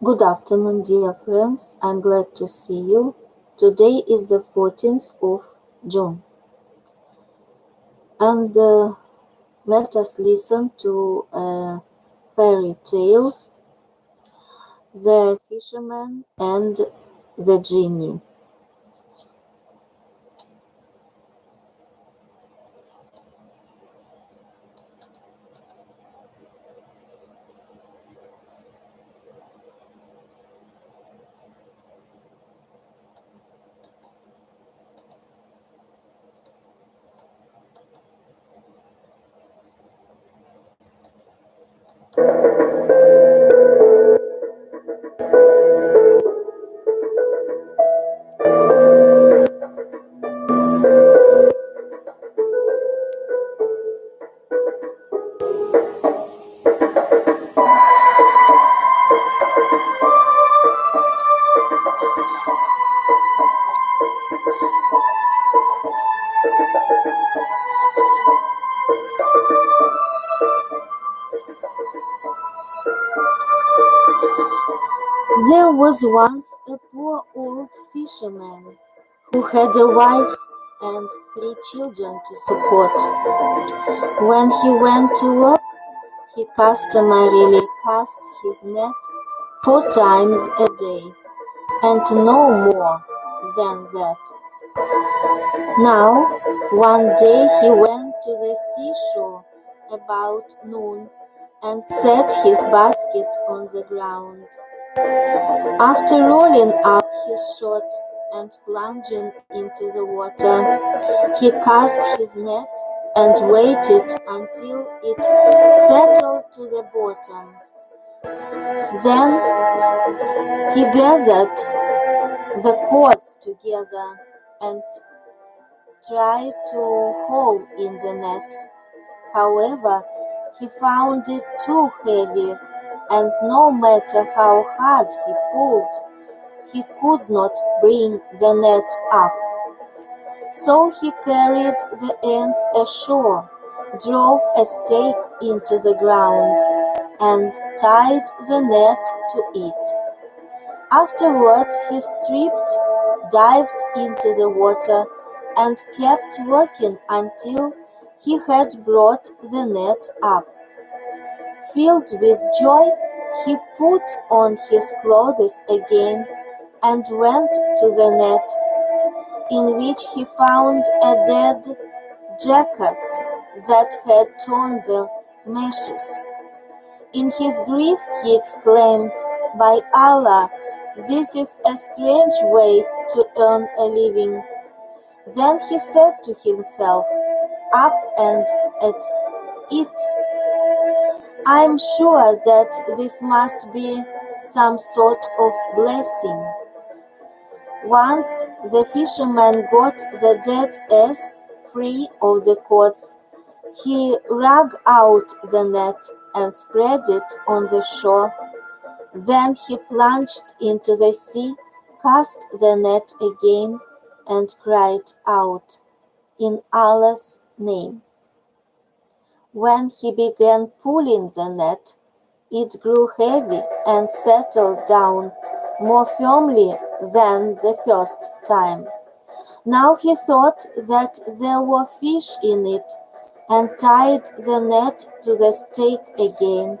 Good afternoon, dear friends. I'm glad to see you. Today is the 14th of June, and let us listen to a fairy tale, The Fisherman and the Jinnee. There was once a poor old fisherman who had a wife and 3 children to support. When he went to work, he customarily cast his net 4 times a day, and no more than that. Now, one day he went to the seashore about noon and set his basket on the ground. After rolling up his shot and plunging into the water, he cast his net and waited until it settled to the bottom. Then he gathered the cords together and tried to haul in the net. However, he found it too heavy, and no matter how hard he pulled, he could not bring the net up. So he carried the ends ashore, drove a stake into the ground, and tied the net to it. Afterward he stripped, dived into the water, and kept working until he had brought the net up. Filled with joy, he put on his clothes again and went to the net, in which he found a dead jackass that had torn the meshes. In his grief he exclaimed, "By Allah, this is a strange way to earn a living." Then he said to himself, up and at it, "I'm sure that this must be some sort of blessing." Once the fisherman got the dead ass free of the cords, he wrung out the net and spread it on the shore. Then he plunged into the sea, cast the net again, and cried out, "In Allah's name." When he began pulling the net, it grew heavy and settled down more firmly than the first time. Now he thought that there were fish in it, and tied the net to the stake again.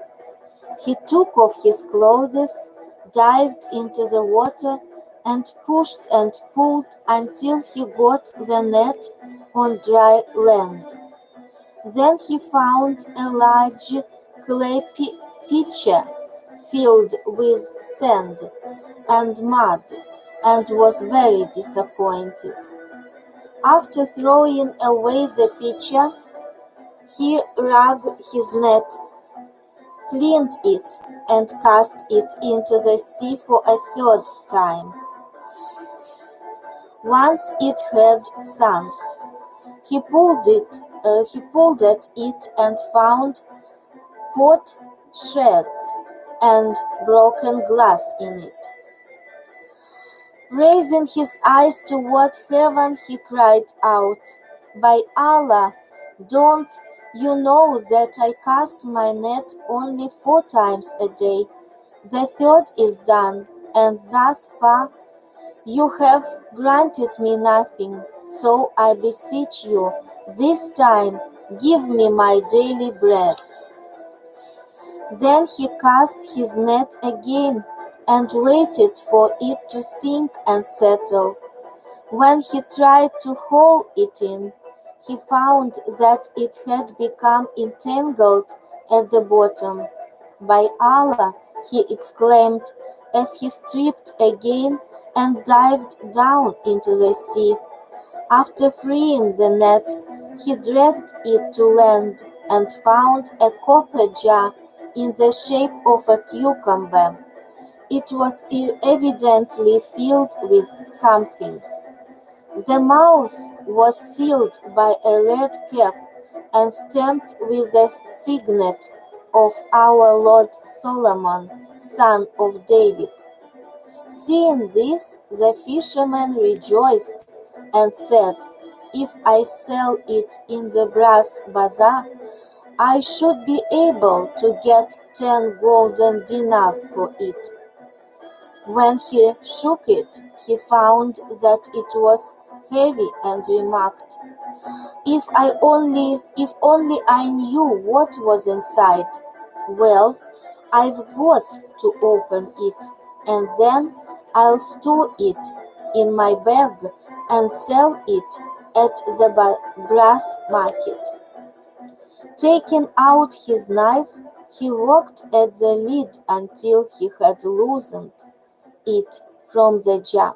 He took off his clothes, dived into the water, and pushed and pulled until he got the net on dry land. Then he found a large clay pitcher filled with sand and mud, and was very disappointed. After throwing away the pitcher, he wrung his net, cleaned it, and cast it into the sea for a third time. Once it had sunk, he pulled at it and found pot sherds and broken glass in it. Raising his eyes toward heaven, he cried out, "By Allah, don't you know that I cast my net only 4 times a day? The third is done, and thus far you have granted me nothing, so I beseech you, this time give me my daily bread." Then he cast his net again, and waited for it to sink and settle. When he tried to haul it in, he found that it had become entangled at the bottom. "By Allah," he exclaimed, as he stripped again and dived down into the sea. After freeing the net, he dragged it to land and found a copper jar in the shape of a cucumber. It was evidently filled with something. The mouth was sealed by a lead cap and stamped with the signet of our Lord Solomon, son of David. Seeing this, the fisherman rejoiced and said, "If I sell it in the brass bazaar, I should be able to get 10 golden dinars for it." When he shook it, he found that it was heavy and remarked, if only I knew what was inside. Well, I've got to open it, and then I'll store it in my bag and sell it at the brass market. Taking out his knife, he worked at the lid until he had loosened it from the jar.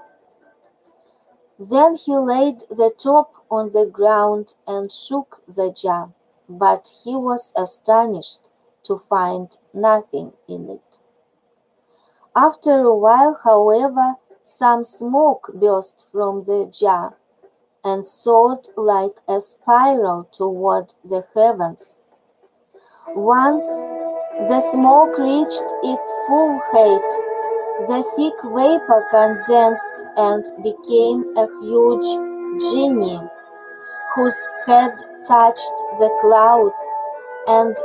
Then he laid the top on the ground and shook the jar, but he was astonished to find nothing in it. After a while, however, some smoke burst from the jar and soared like a spiral toward the heavens. Once the smoke reached its full height, the thick vapor condensed and became a huge genie, whose head touched the clouds, and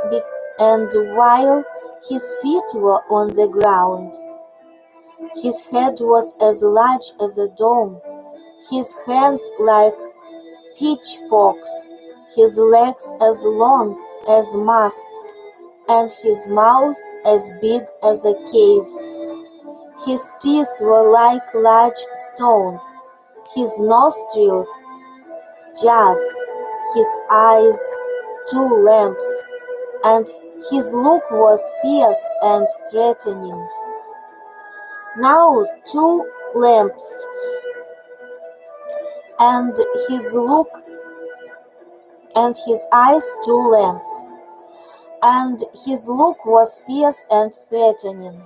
while his feet were on the ground, his head was as large as a dome, his hands like pitchforks, his legs as long as masts, and his mouth as big as a cave. His teeth were like large stones, his nostrils jars, his eyes 2 lamps, and his look was fierce and threatening. Now 2 lamps, and his look, and his eyes 2 lamps, and his look was fierce and threatening.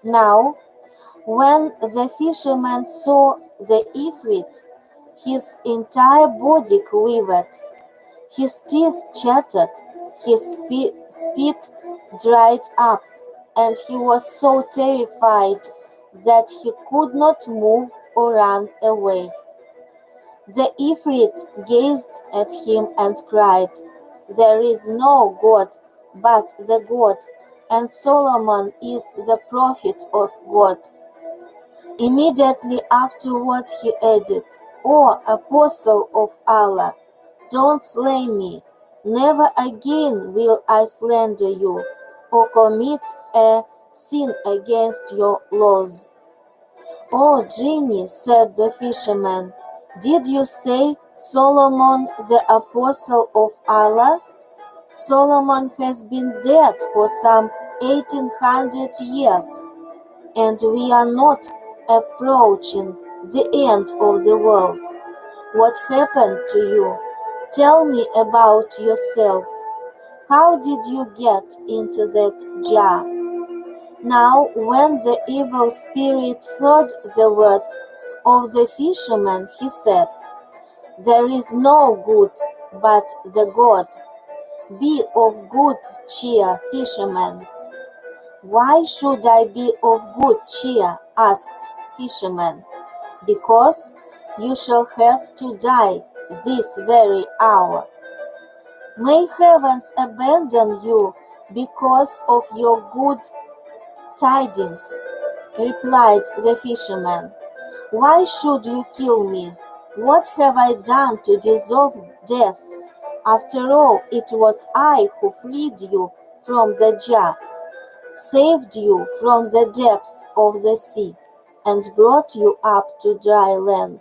Now, when the fisherman saw the Ifrit, his entire body quivered, his teeth chattered, his spit dried up, and he was so terrified that he could not move or run away. The Ifrit gazed at him and cried, "There is no God but the God, and Solomon is the prophet of God." Immediately afterward he added, "O apostle of Allah, don't slay me. Never again will I slander you or commit a sin against your laws." "O Jinnee," said the fisherman, "did you say Solomon the apostle of Allah? Solomon has been dead for some 1800 years, and we are not approaching the end of the world. What happened to you? Tell me about yourself. How did you get into that jar?" Now when the evil spirit heard the words of the fisherman, he said, "There is no good but the God. Be of good cheer, fisherman." "Why should I be of good cheer?" asked fisherman. "Because you shall have to die this very hour. May heavens abandon you because of your good tidings," replied the fisherman. "Why should you kill me? What have I done to deserve death? After all, it was I who freed you from the jar, saved you from the depths of the sea, and brought you up to dry land.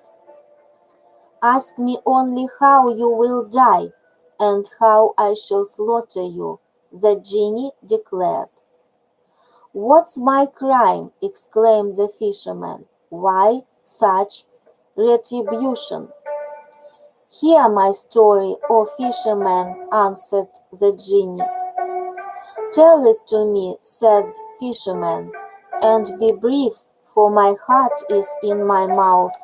Ask me only how you will die, and how I shall slaughter you," the genie declared. "What's my crime?" exclaimed the fisherman. "Why such retribution?" "Hear my story, O fisherman," answered the genie. "Tell it to me," said fisherman, "and be brief, for my heart is in my mouth.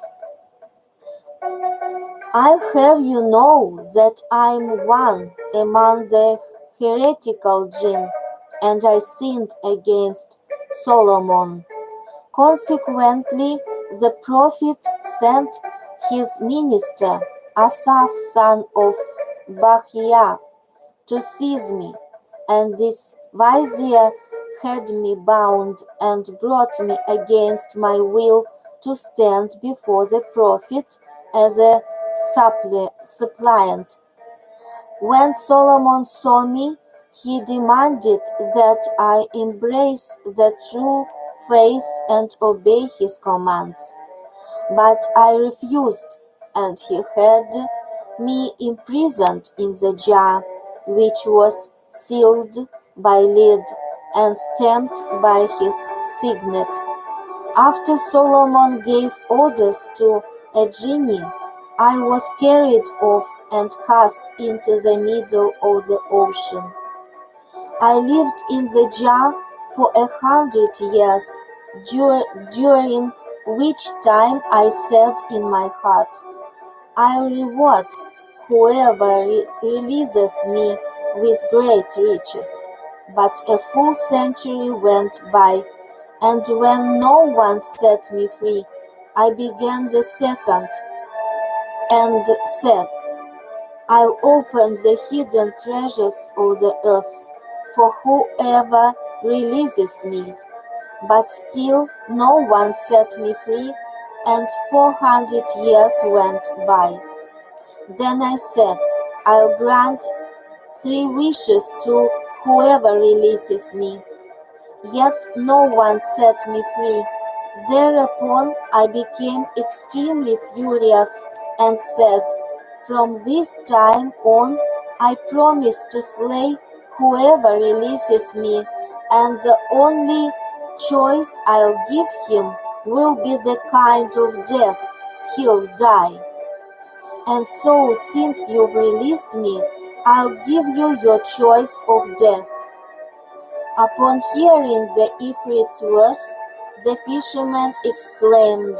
I'll have you know that I'm one among the heretical jinn, and I sinned against Solomon. Consequently, the prophet sent his minister, Asaph son of Bahia, to seize me, and this vizier had me bound and brought me against my will to stand before the prophet as a suppliant. When Solomon saw me, he demanded that I embrace the true faith and obey his commands. But I refused, and he had me imprisoned in the jar, which was sealed by lead and stamped by his signet. After Solomon gave orders to a genie, I was carried off and cast into the middle of the ocean. I lived in the jar for 100 years, during which time I said in my heart, I'll reward whoever releaseth me with great riches. But a full century went by, and when no one set me free, I began the second, and said, I'll open the hidden treasures of the earth for whoever releases me. But still no one set me free, and 400 years went by. Then I said, I'll grant 3 wishes to whoever releases me. Yet no one set me free. Thereupon I became extremely furious and said, From this time on I promise to slay whoever releases me, and the only choice I'll give him will be the kind of death he'll die. And so, since you've released me, I'll give you your choice of death." Upon hearing the Ifrit's words, the fisherman exclaimed,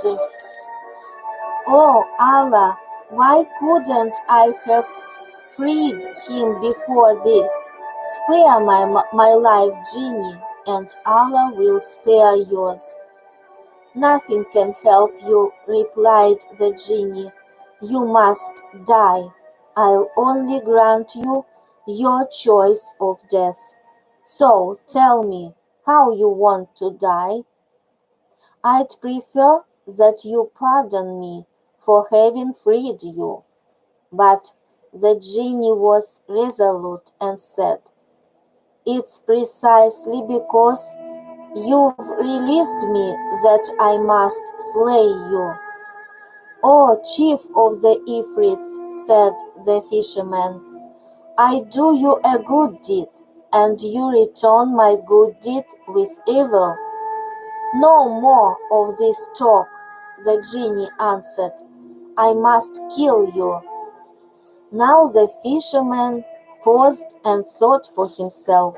"Oh Allah, why couldn't I have freed him before this? Spare my life, genie, and Allah will spare yours." "Nothing can help you," replied the genie. "You must die. I'll only grant you your choice of death. So tell me how you want to die." "I'd prefer that you pardon me for having freed you." But the genie was resolute and said, "It's precisely because you've released me that I must slay you." "O chief of the Ifrits," said the fisherman, "I do you a good deed, and you return my good deed with evil." "No more of this talk," the genie answered. "I must kill you." Now the fisherman paused and thought for himself,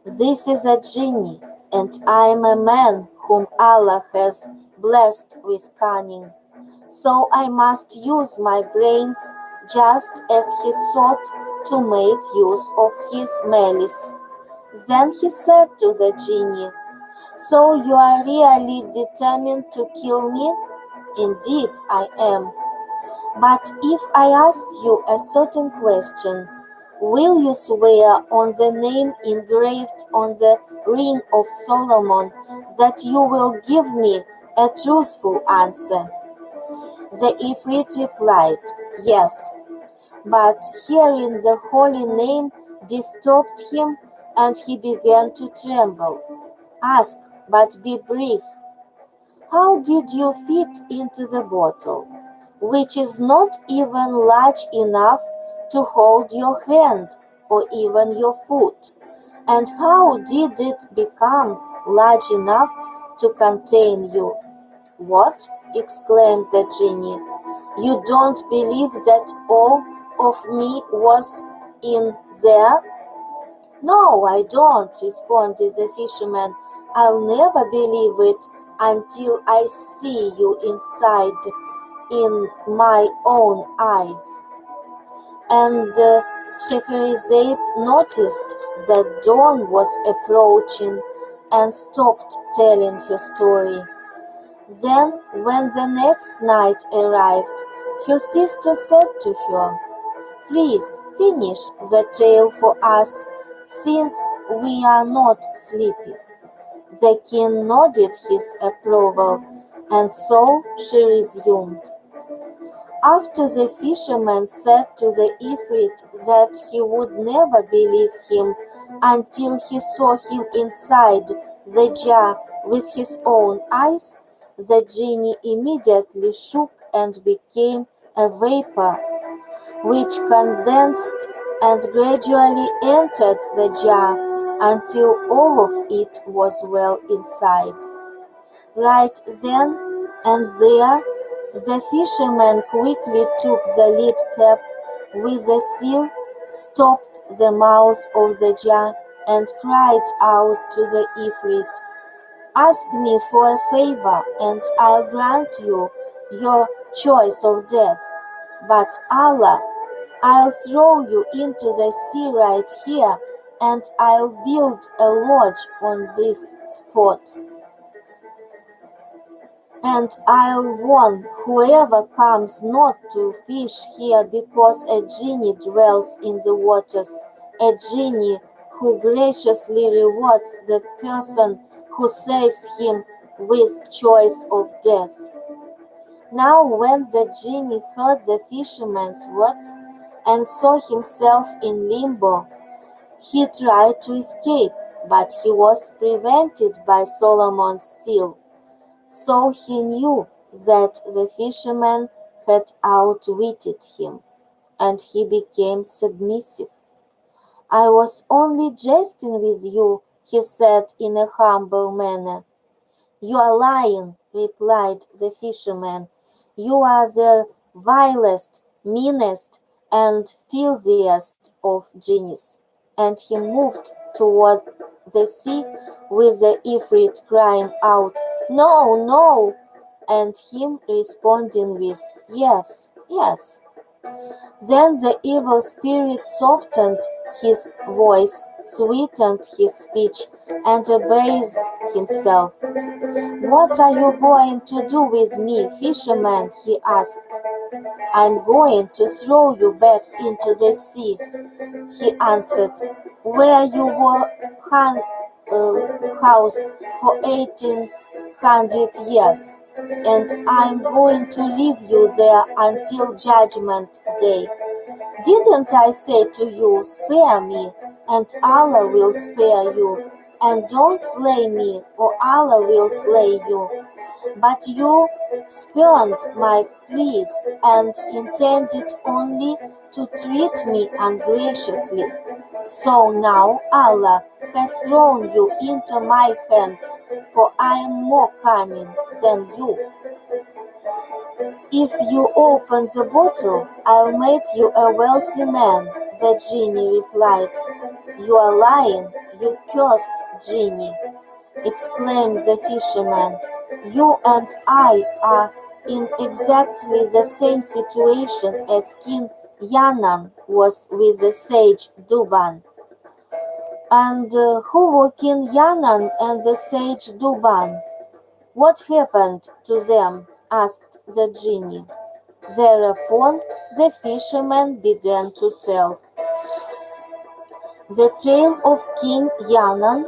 "This is a genie, and I am a man whom Allah has blessed with cunning. So I must use my brains just as he sought to make use of his malice." Then he said to the genie, "So you are really determined to kill me?" "Indeed I am. But if I ask you a certain question, Will you swear on the name engraved on the ring of Solomon that you will give me a truthful answer?" The Ifrit replied, "Yes." But hearing the holy name disturbed him, and he began to tremble. "Ask, but be brief. How did you fit into the bottle, which is not even large enough to hold your hand or even your foot? And how did it become large enough to contain you?" "What?" exclaimed the genie. "You don't believe that all of me was in there?" "No, I don't," responded the fisherman. "I'll never believe it until I see you inside in my own eyes." And Scheherazade noticed that dawn was approaching and stopped telling her story. Then, when the next night arrived, her sister said to her, "Please finish the tale for us, since we are not sleepy." The king nodded his approval, and so she resumed. After the fisherman said to the Ifrit that he would never believe him until he saw him inside the jar with his own eyes, the genie immediately shook and became a vapor, which condensed and gradually entered the jar until all of it was well inside. Right then and there, the fisherman quickly took the lid cap with the seal, stopped the mouth of the jar, and cried out to the Ifrit, "Ask me for a favor, and I'll grant you your choice of death. But Allah, I'll throw you into the sea right here, and I'll build a lodge on this spot. And I'll warn whoever comes not to fish here, because a genie dwells in the waters, a genie who graciously rewards the person who saves him with choice of death." Now when the genie heard the fisherman's words and saw himself in limbo, he tried to escape, but he was prevented by Solomon's seal. So he knew that the fisherman had outwitted him, and he became submissive. "I was only jesting with you," he said in a humble manner. "You are lying," replied the fisherman. "You are the vilest, meanest, and filthiest of genies." And he moved toward the sea with the Ifrit crying out, "No, no," and him responding with, "Yes, yes." Then the evil spirit softened his voice, sweetened his speech, and abased himself. "What are you going to do with me, fisherman?" he asked. "I'm going to throw you back into the sea," he answered, "where you were housed for 1800 years, and I'm going to leave you there until Judgment Day. Didn't I say to you, spare me, and Allah will spare you, and don't slay me, or Allah will slay you? But you spurned my pleas and intended only to treat me ungraciously. So now Allah has thrown you into my hands, for I am more cunning than you. If you open the bottle, I'll make you a wealthy man," the genie replied. "You are lying, you cursed genie," exclaimed the fisherman. "You and I are in exactly the same situation as King Yanan was with the sage Duban." "And who were King Yanan and the sage Duban? What happened to them?" asked the genie. Thereupon the fisherman began to tell. The Tale of King Yanan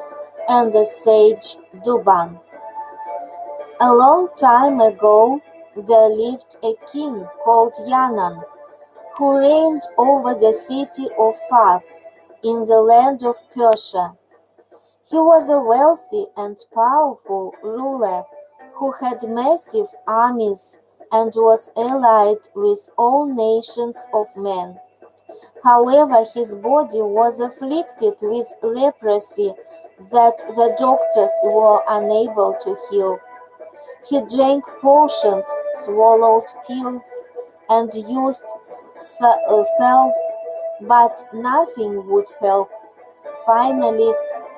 and the Sage Duban. A long time ago there lived a king called Yanan, who reigned over the city of Fars in the land of Persia. He was a wealthy and powerful ruler who had massive armies and was allied with all nations of men. However, his body was afflicted with leprosy that the doctors were unable to heal. He drank potions, swallowed pills, and used salves, but nothing would help. Finally,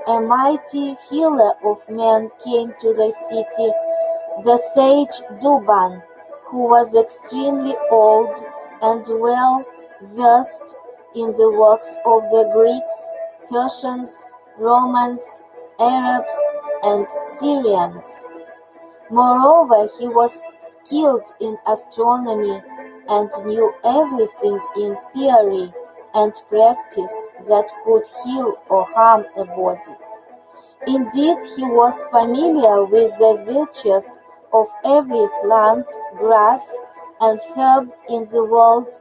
a mighty healer of men came to the city, the sage Duban, who was extremely old and well versed in the works of the Greeks, Persians, Romans, Arabs, and Syrians. Moreover, he was skilled in astronomy and knew everything in theory and practice that could heal or harm a body. Indeed, he was familiar with the virtues of every plant, grass, and herb in the world,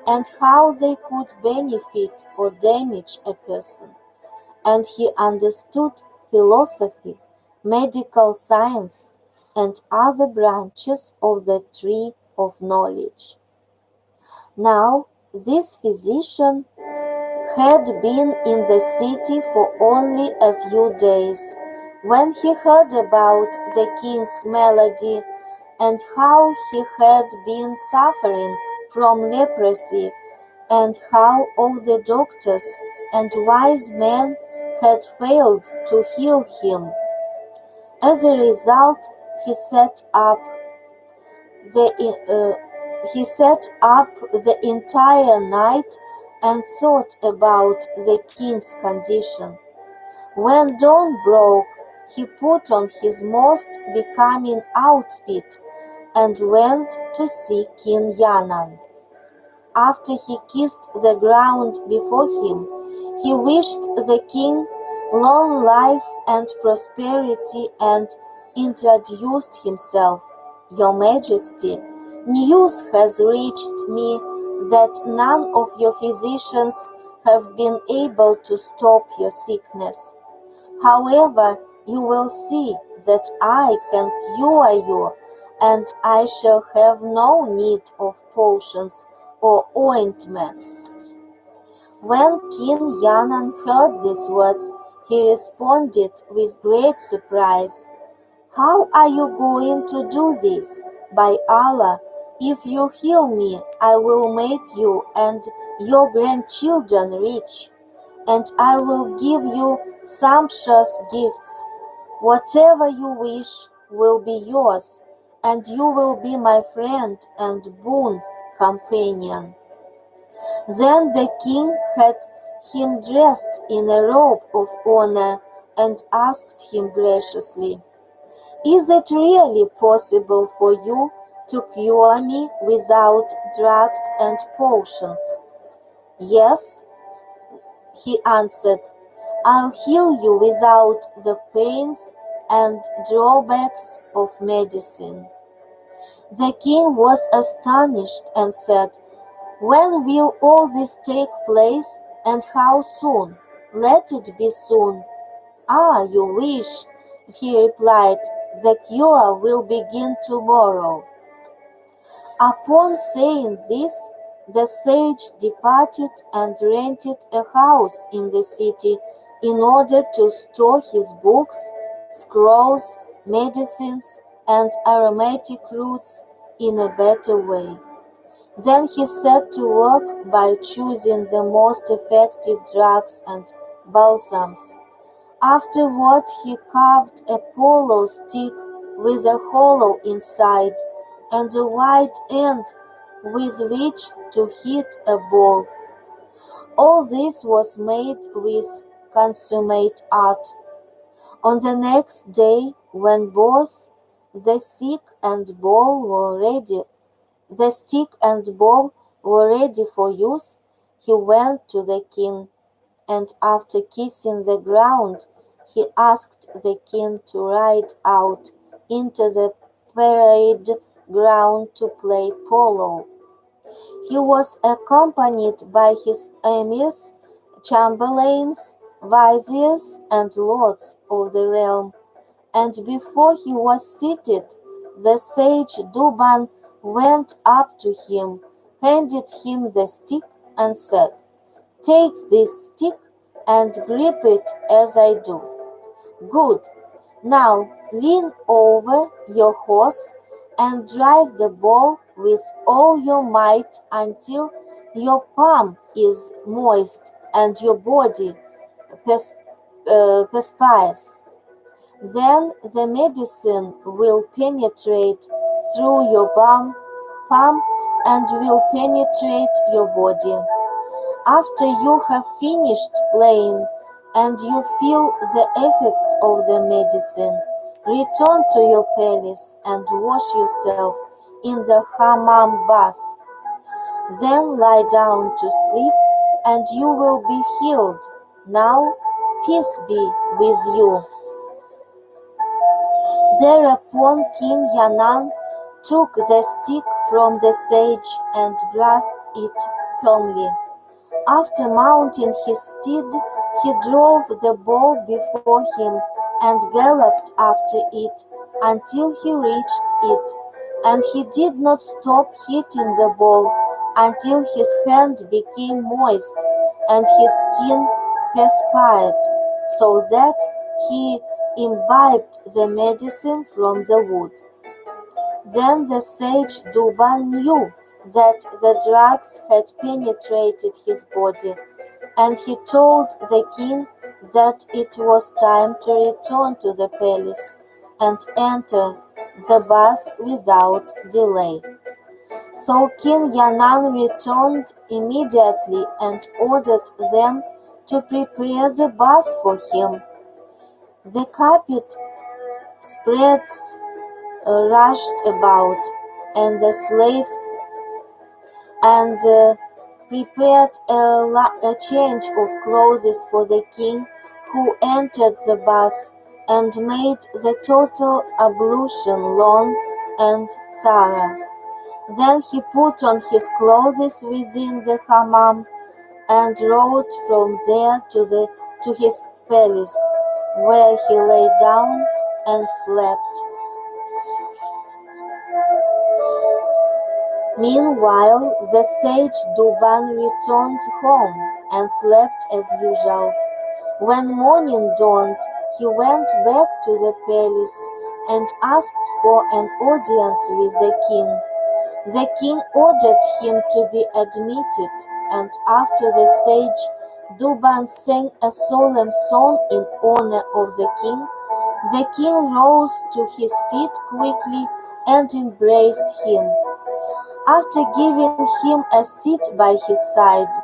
and how they could benefit or damage a person. And he understood philosophy, medical science, and other branches of the tree of knowledge. Now, this physician had been in the city for only a few days when he heard about the king's malady and how he had been suffering from leprosy and how all the doctors and wise men had failed to heal him. As a result, he sat up the entire night and thought about the king's condition. When dawn broke, he put on his most becoming outfit and went to see King Yanan. After he kissed the ground before him, he wished the king long life and prosperity and introduced himself. Your Majesty, news has reached me that none of your physicians have been able to stop your sickness. However, you will see that I can cure you, and I shall have no need of potions or ointments. When King Yanan heard these words, he responded with great surprise. How are you going to do this? By Allah, if you heal me, I will make you and your grandchildren rich, and I will give you sumptuous gifts. Whatever you wish will be yours, and you will be my friend and boon companion. Then the king had him dressed in a robe of honor and asked him graciously, is it really possible for you to cure me without drugs and potions? Yes, he answered, I'll heal you without the pains and drawbacks of medicine. The king was astonished and said, when will all this take place and how soon? Let it be soon. Ah, you wish, he replied, the cure will begin tomorrow. Upon saying this, the sage departed and rented a house in the city in order to store his books, scrolls, medicines, and aromatic roots in a better way. Then he set to work by choosing the most effective drugs and balsams. Afterward, he carved a polo stick with a hollow inside and a wide end with which to hit a ball. All this was made with consummate art. On the next day, when both the stick and ball were ready for use, he went to the king and after kissing the ground, he asked the king to ride out into the parade ground to play polo. He was accompanied by his emirs, chamberlains, viziers, and lords of the realm, and before he was seated, the sage Duban went up to him, handed him the stick, and said, "Take this stick and grip it as I do. Good. Now lean over your horse and drive the ball with all your might until your palm is moist and your body perspires. Then the medicine will penetrate through your palm and will penetrate your body. After you have finished playing and you feel the effects of the medicine, return to your palace and wash yourself in the hammam bath. Then lie down to sleep and you will be healed. Now peace be with you." Thereupon King Yanan took the stick from the sage and grasped it firmly. After mounting his steed, he drove the ball before him and galloped after it until he reached it, and he did not stop hitting the ball until his hand became moist and his skin perspired, so that he imbibed the medicine from the wood. Then the sage Duban knew that the drugs had penetrated his body, and he told the king that it was time to return to the palace and enter the bath without delay. So King Yanan returned immediately and ordered them to prepare the bath for him. The carpet spreads rushed about, and the slaves and prepared a change of clothes for the king, who entered the bath and made the total ablution long and thorough. Then he put on his clothes within the hammam and rode from there to his palace, where he lay down and slept. Meanwhile, the sage Duban returned home and slept as usual. When morning dawned, he went back to the palace and asked for an audience with the king. The king ordered him to be admitted, and after the sage Duban sang a solemn song in honor of the king rose to his feet quickly and embraced him. After giving him a seat by his side,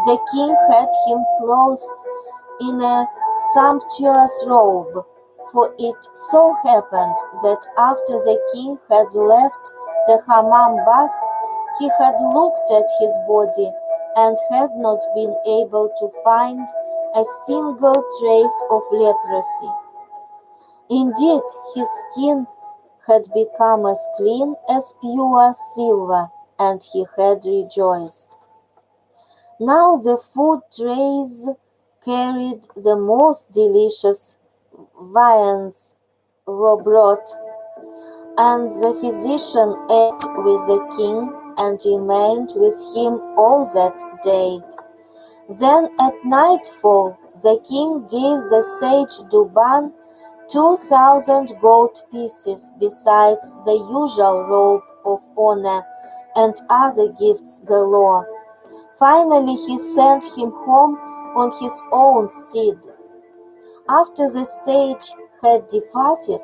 the king had him clothed in a sumptuous robe, for it so happened that after the king had left the hammam bath, he had looked at his body and had not been able to find a single trace of leprosy. Indeed, his skin had become as clean as pure silver, and he had rejoiced. Now the food trays carried the most delicious viands were brought, and the physician ate with the king and remained with him all that day. Then at nightfall the king gave the sage Duban 2,000 gold pieces, besides the usual robe of honor and other gifts galore. Finally he sent him home on his own steed. After the sage had departed,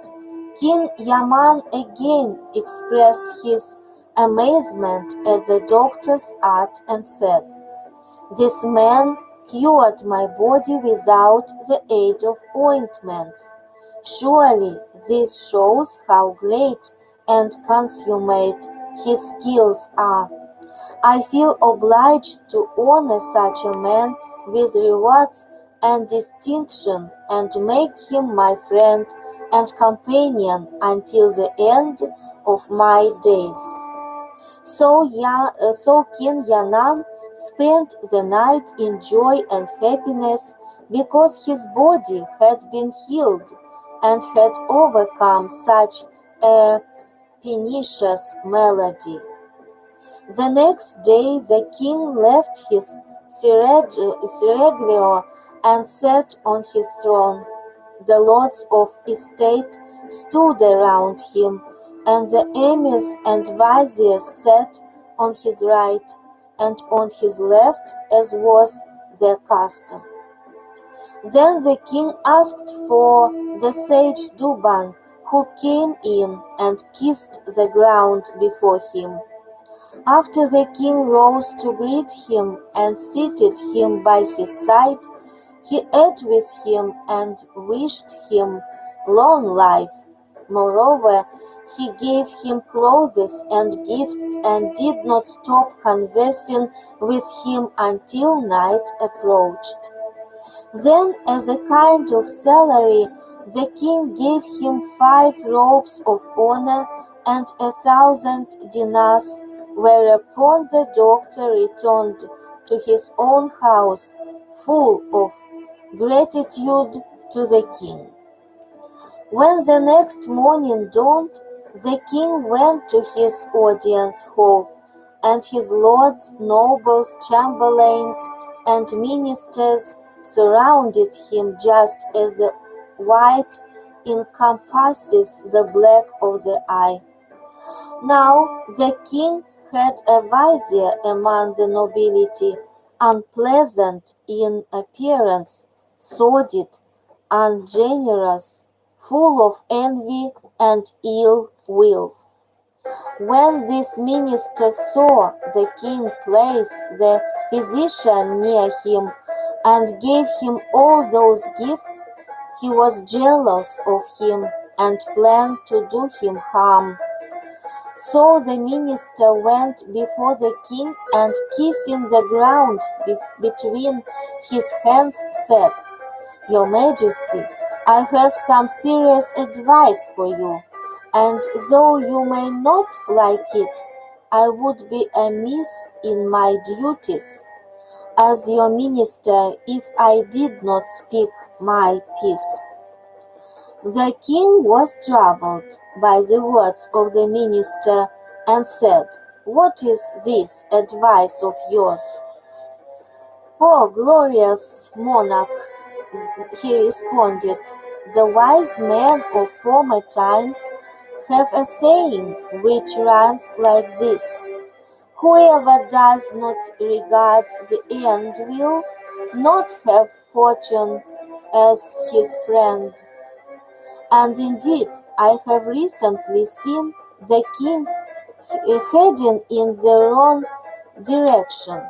King Yaman again expressed his amazement at the doctor's art and said, "This man cured my body without the aid of ointments. Surely this shows how great and consummate his skills are. I feel obliged to honor such a man with rewards and distinction, and make him my friend and companion until the end of my days." So King Yanan spent the night in joy and happiness, because his body had been healed and had overcome such a pernicious malady. The next day the king left his seraglio and sat on his throne. The lords of estate stood around him, and the emirs and viziers sat on his right and on his left, as was their custom. Then the king asked for the sage Duban, who came in and kissed the ground before him. After the king rose to greet him and seated him by his side, he ate with him and wished him long life. Moreover, he gave him clothes and gifts, and did not stop conversing with him until night approached. Then, as a kind of salary, the king gave him 5 robes of honor and 1,000 dinars, whereupon the doctor returned to his own house, full of gratitude to the king. When the next morning dawned, the king went to his audience hall, and his lords, nobles, chamberlains, and ministers surrounded him just as the white encompasses the black of the eye. Now the king had a vizier among the nobility, unpleasant in appearance, sordid, ungenerous, full of envy and ill will. When this minister saw the king place the physician near him and gave him all those gifts, he was jealous of him and planned to do him harm. So the minister went before the king and, kissing the ground between his hands, said, "Your Majesty, I have some serious advice for you, and though you may not like it, I would be amiss in my duties as your minister if I did not speak my piece." The king was troubled by the words of the minister and said, "What is this advice of yours?" "Oh, glorious monarch," he responded, "the wise men of former times have a saying which runs like this: whoever does not regard the end will not have fortune as his friend. And indeed, I have recently seen the king heading in the wrong direction,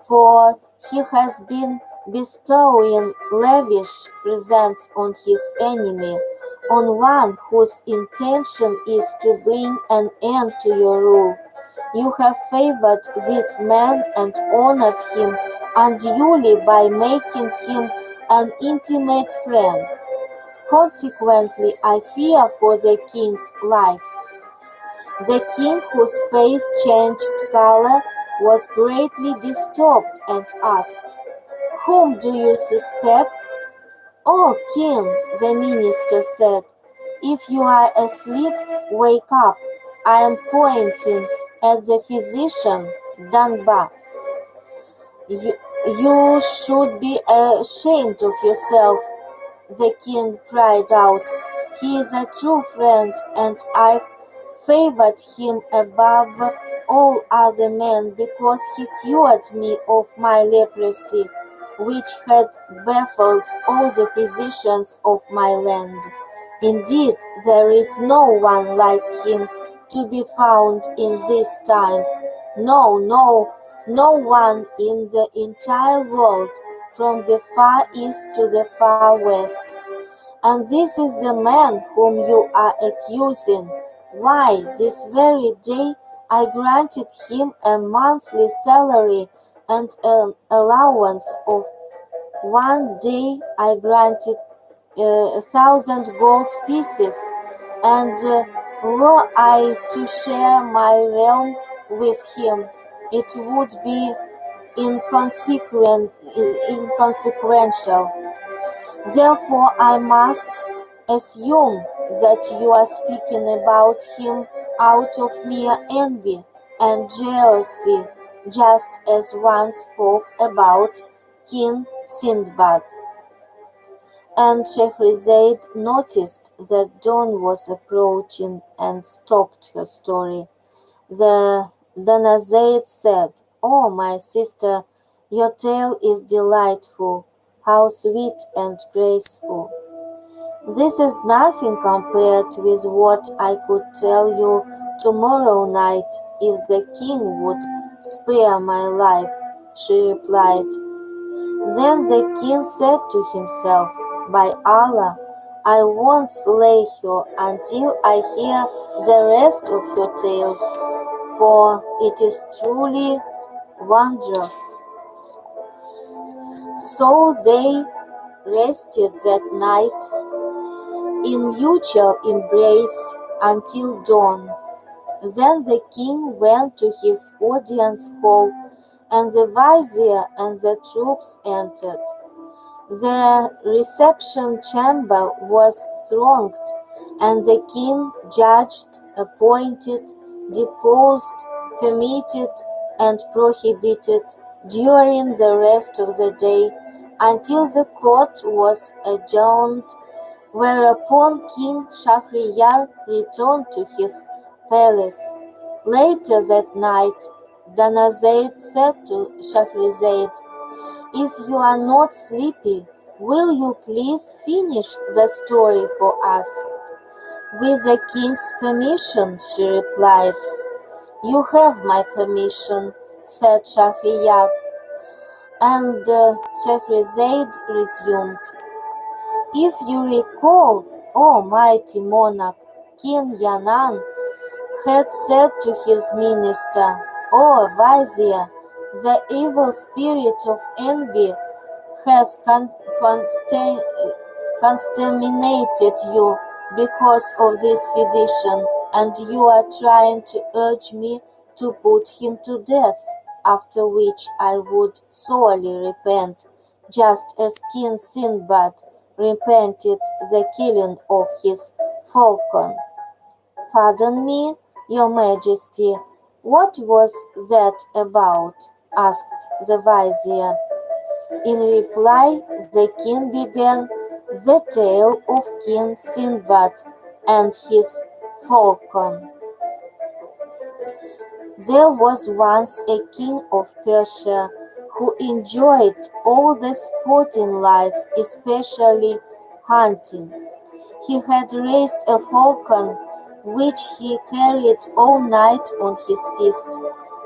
for he has been bestowing lavish presents on his enemy, on one whose intention is to bring an end to your rule. You have favored this man and honored him unduly by making him an intimate friend. Consequently, I fear for the king's life." The king, whose face changed color, was greatly disturbed and asked, "Whom do you suspect?" "O king," the minister said, "if you are asleep, wake up. I am pointing at the physician Danba. You should be ashamed of yourself," the king cried out. "He is a true friend, and I favored him above all other men because he cured me of my leprosy, which had baffled all the physicians of my land. Indeed, there is no one like him to be found in these times. No one in the entire world, from the far east to the far west. And this is the man whom you are accusing. Why, this very day I granted him a monthly salary and an allowance of One day I granted 1,000 gold pieces, and were I to share my realm with him, it would be inconsequential. Therefore, I must assume that you are speaking about him out of mere envy and jealousy, just as one spoke about King Sindbad. And Scheherazade noticed that dawn was approaching and stopped her story. The Danazade said, "Oh, my sister, your tale is delightful. How sweet and graceful! This is nothing compared with what I could tell you tomorrow night if the king would spare my life," she replied. Then the king said to himself, "By Allah, I won't slay her until I hear the rest of her tale, for it is truly wondrous." So they rested that night in mutual embrace until dawn. Then the king went to his audience hall, and the vizier and the troops entered. The reception chamber was thronged, and the king judged, appointed, deposed, permitted, and prohibited during the rest of the day until the court was adjourned, whereupon King Shahryar returned to his palace. Later that night, Danazade said to Shahrazad, "If you are not sleepy, will you please finish the story for us?" "With the king's permission," she replied. "You have my permission," said Shahryar, and Shahrazad resumed. "If you recall, O mighty monarch, King Yanan had said to his minister, 'O vizier, the evil spirit of envy has contaminated you because of this physician, and you are trying to urge me to put him to death, after which I would sorely repent, just as King Sindbad repented the killing of his falcon.'" "Pardon me, your majesty, what was that about?" asked the vizier. In reply, the king began the tale of King Sindbad and his falcon. There was once a king of Persia who enjoyed all the sporting life, especially hunting. He had raised a falcon which he carried all night on his fist,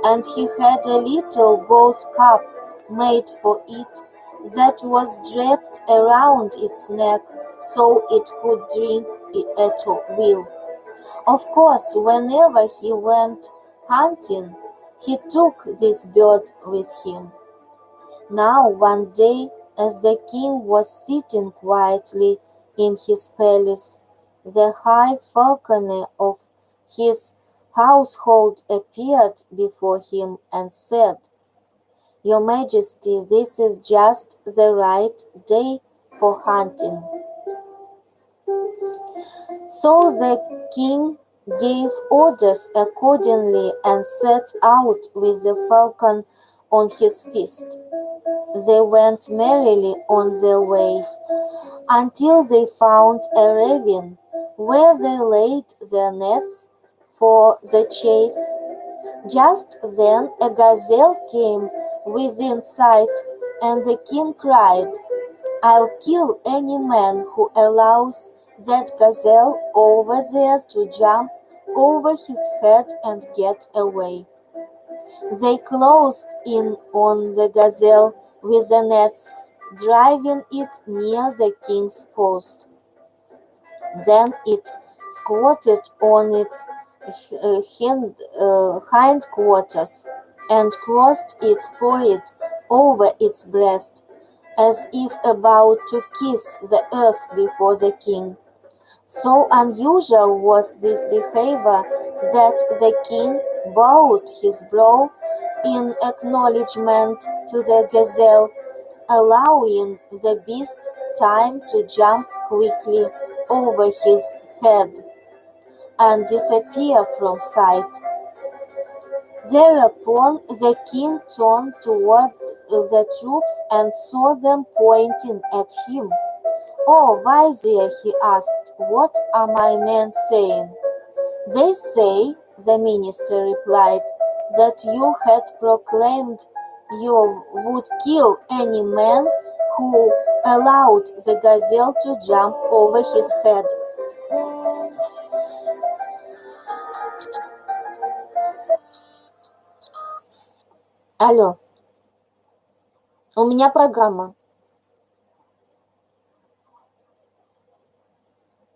and he had a little gold cup made for it that was draped around its neck so it could drink at will. Of course, whenever he went hunting, he took this bird with him. Now one day, as the king was sitting quietly in his palace, the high falconer of his household appeared before him and said, "Your Majesty, this is just the right day for hunting." So the king gave orders accordingly and set out with the falcon on his fist. They went merrily on their way until they found a ravine, where they laid their nets for the chase. Just then a gazelle came within sight, and the king cried, "I'll kill any man who allows that gazelle over there to jump over his head and get away." They closed in on the gazelle with the nets, driving it near the king's post. Then it squatted on its hindquarters and crossed its forehead over its breast, as if about to kiss the earth before the king. So unusual was this behavior that the king bowed his brow in acknowledgment to the gazelle, allowing the beast time to jump quickly over his head and disappear from sight. Thereupon the king turned toward the troops and saw them pointing at him. "Oh, vizier," he asked, "what are my men saying?" "They say," the minister replied, "that you had proclaimed you would kill any man who allowed the gazelle to jump over his head." Алло, у меня программа.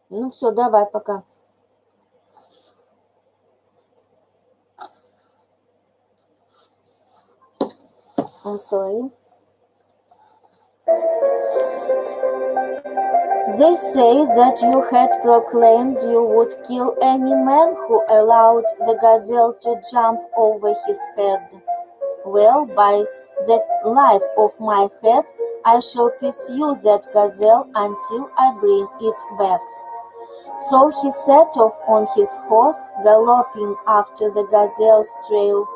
Ну все, давай, пока. I'm sorry. They say that you had proclaimed you would kill any man who allowed the gazelle to jump over his head. Well, by the life of my head, I shall pursue that gazelle until I bring it back. So he set off on his horse, galloping after the gazelle's trail,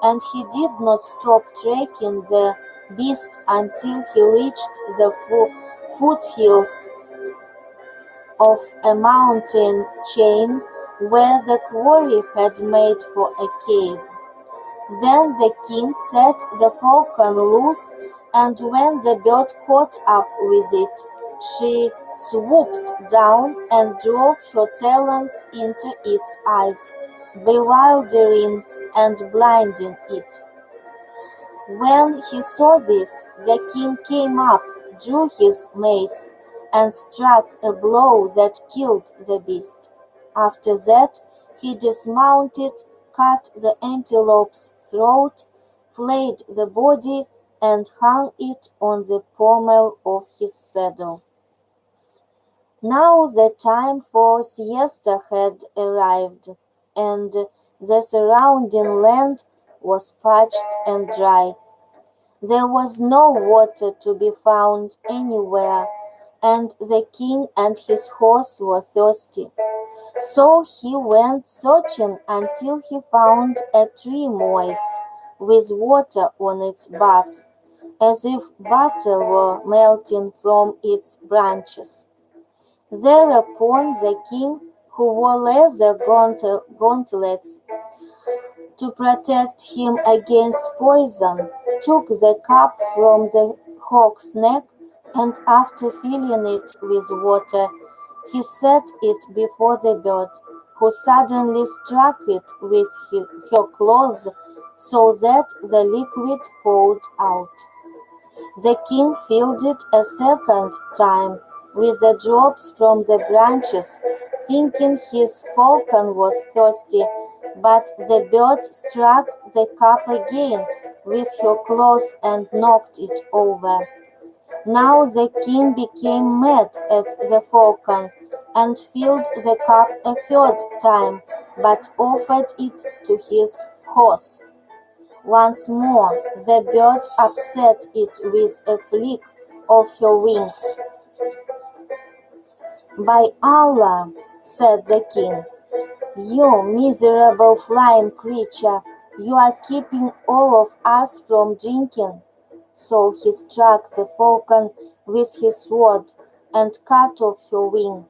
and he did not stop tracking the beast until he reached the foothills of a mountain chain where the quarry had made for a cave. Then the king set the falcon loose, and when the bird caught up with it, she swooped down and drove her talons into its eyes, bewildering and blinding it. When he saw this, the king came up, drew his mace, and struck a blow that killed the beast. After that, he dismounted, cut the antelope's throat, flayed the body, and hung it on the pommel of his saddle. Now the time for siesta had arrived, and the surrounding land was parched and dry. There was no water to be found anywhere, and the king and his horse were thirsty. So he went searching until he found a tree moist, with water on its boughs, as if butter were melting from its branches. Thereupon the king, who wore leather gauntlets to protect him against poison, took the cup from the hawk's neck, and after filling it with water, he set it before the bird, who suddenly struck it with her claws so that the liquid poured out. The king filled it a second time with the drops from the branches, thinking his falcon was thirsty, but the bird struck the cup again with her claws and knocked it over. Now the king became mad at the falcon and filled the cup a third time, but offered it to his horse. Once more the bird upset it with a flick of her wings. "By Allah," said the king, "you miserable flying creature, you are keeping all of us from drinking." So he struck the falcon with his sword and cut off her wing.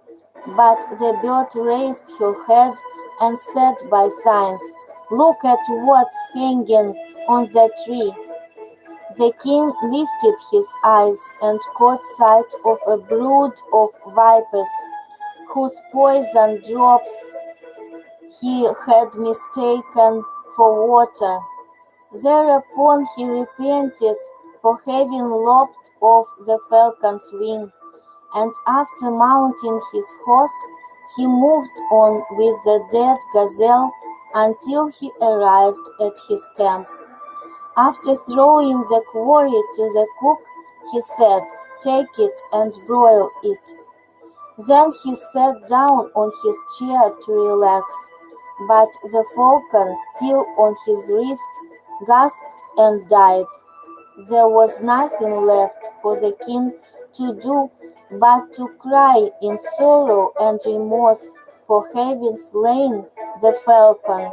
But the bird raised her head and said by signs, "Look at what's hanging on the tree." The king lifted his eyes and caught sight of a brood of vipers, whose poison drops he had mistaken for water. Thereupon he repented for having lopped off the falcon's wing, and after mounting his horse, he moved on with the dead gazelle until he arrived at his camp. After throwing the quarry to the cook, he said, "Take it and broil it." Then he sat down on his chair to relax, but the falcon, still on his wrist, gasped and died. There was nothing left for the king to do but to cry in sorrow and remorse for having slain the falcon,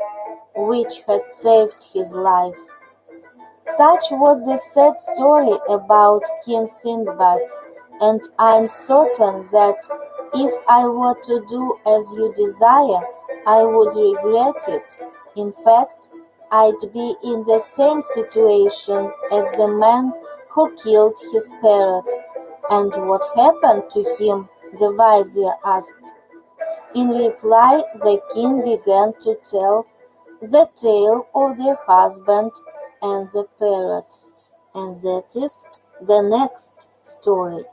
which had saved his life. Such was the sad story about King Sindbad, and I'm certain that if I were to do as you desire, I would regret it. In fact, I'd be in the same situation as the man who killed his parrot. And what happened to him? The vizier asked. In reply, the king began to tell the tale of the husband and the parrot. And that is the next story.